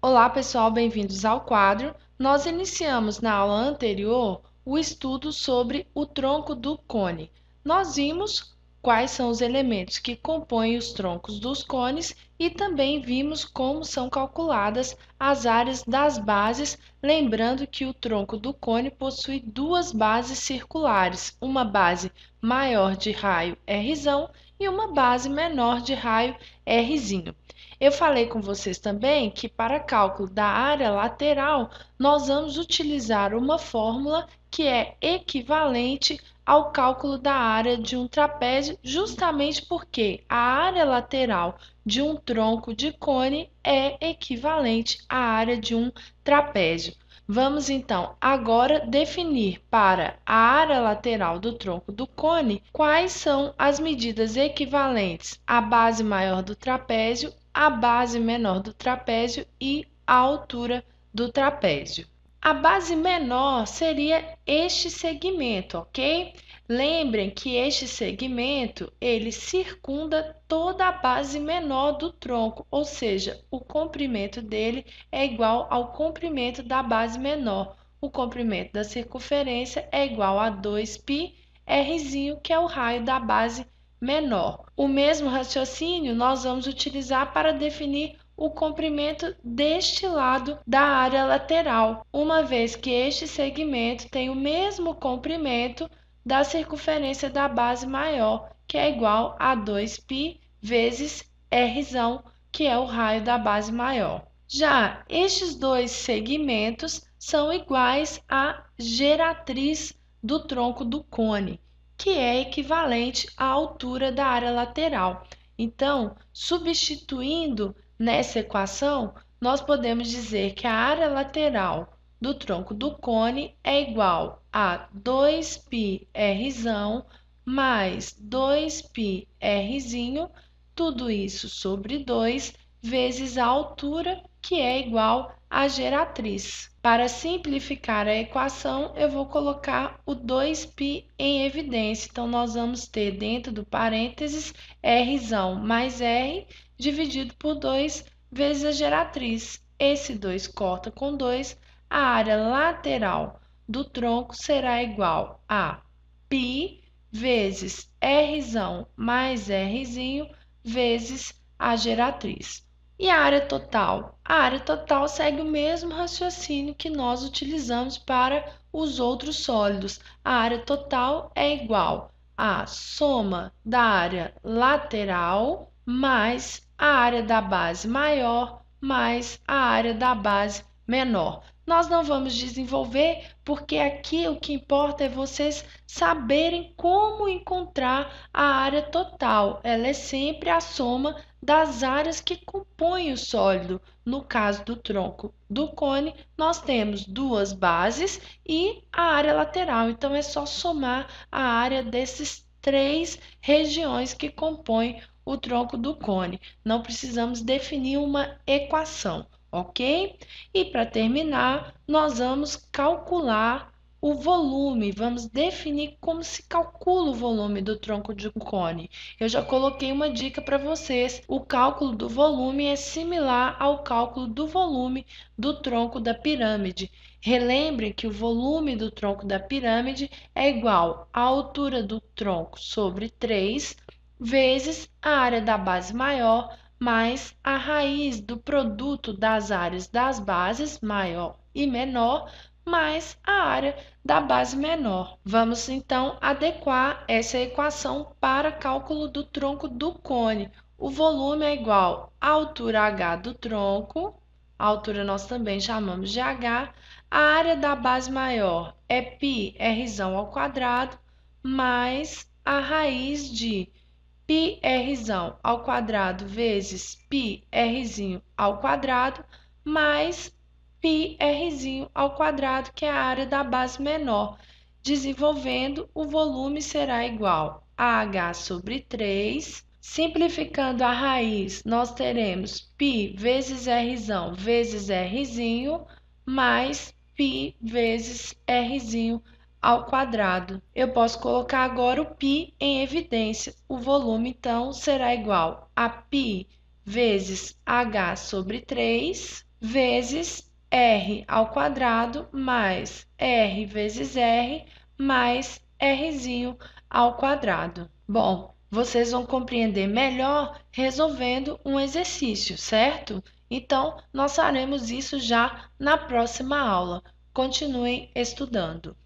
Olá, pessoal, bem-vindos ao quadro. Nós iniciamos na aula anterior o estudo sobre o tronco do cone. Nós vimos quais são os elementos que compõem os troncos dos cones e também vimos como são calculadas as áreas das bases, lembrando que o tronco do cone possui duas bases circulares, uma base maior de raio R' e uma base menor de raio R'zinho. Eu falei com vocês também que para cálculo da área lateral, nós vamos utilizar uma fórmula que é equivalente ao cálculo da área de um trapézio, justamente porque a área lateral de um tronco de cone é equivalente à área de um trapézio. Vamos então agora definir para a área lateral do tronco do cone quais são as medidas equivalentes à base maior do trapézio, a base menor do trapézio e a altura do trapézio. A base menor seria este segmento, ok? Lembrem que este segmento, ele circunda toda a base menor do tronco, ou seja, o comprimento dele é igual ao comprimento da base menor. O comprimento da circunferência é igual a 2π rzinho, que é o raio da base menor. O mesmo raciocínio nós vamos utilizar para definir o comprimento deste lado da área lateral, uma vez que este segmento tem o mesmo comprimento da circunferência da base maior, que é igual a 2π vezes Rzão, que é o raio da base maior. Já estes dois segmentos são iguais à geratriz do tronco do cone, que é equivalente à altura da área lateral. Então, substituindo nessa equação, nós podemos dizer que a área lateral do tronco do cone é igual a 2π Rzão mais 2π Rzinho, tudo isso sobre 2 vezes a altura, que é igual à geratriz. Para simplificar a equação, eu vou colocar o 2π em evidência. Então, nós vamos ter dentro do parênteses Rzão mais R dividido por 2 vezes a geratriz. Esse 2 corta com 2, a área lateral do tronco será igual a π vezes Rzão mais Rzinho vezes a geratriz. E a área total? A área total segue o mesmo raciocínio que nós utilizamos para os outros sólidos. A área total é igual à soma da área lateral mais a área da base maior mais a área da base menor. Nós não vamos desenvolver, porque aqui o que importa é vocês saberem como encontrar a área total. Ela é sempre a soma das áreas que compõem o sólido. No caso do tronco do cone, nós temos duas bases e a área lateral. Então, é só somar a área desses três regiões que compõem o tronco do cone. Não precisamos definir uma equação, ok? E para terminar, nós vamos calcular o volume, vamos definir como se calcula o volume do tronco de um cone. Eu já coloquei uma dica para vocês. O cálculo do volume é similar ao cálculo do volume do tronco da pirâmide. Relembrem que o volume do tronco da pirâmide é igual à altura do tronco sobre 3 vezes a área da base maior mais a raiz do produto das áreas das bases, maior e menor, mais a área da base menor. Vamos, então, adequar essa equação para cálculo do tronco do cone. O volume é igual à altura h do tronco, a altura nós também chamamos de h, a área da base maior é π Rzão ao quadrado, mais a raiz de π Rzão ao quadrado vezes π Rzinho ao quadrado, mais π Rzinho ao quadrado, que é a área da base menor. Desenvolvendo, o volume será igual a h sobre 3. Simplificando a raiz, nós teremos π vezes Rzão vezes Rzinho, mais π vezes Rzinho ao quadrado. Eu posso colocar agora o π em evidência. O volume, então, será igual a π vezes h sobre 3 vezes r ao quadrado mais r vezes r mais rzinho ao quadrado. Bom, vocês vão compreender melhor resolvendo um exercício, certo? Então, nós faremos isso já na próxima aula. Continuem estudando.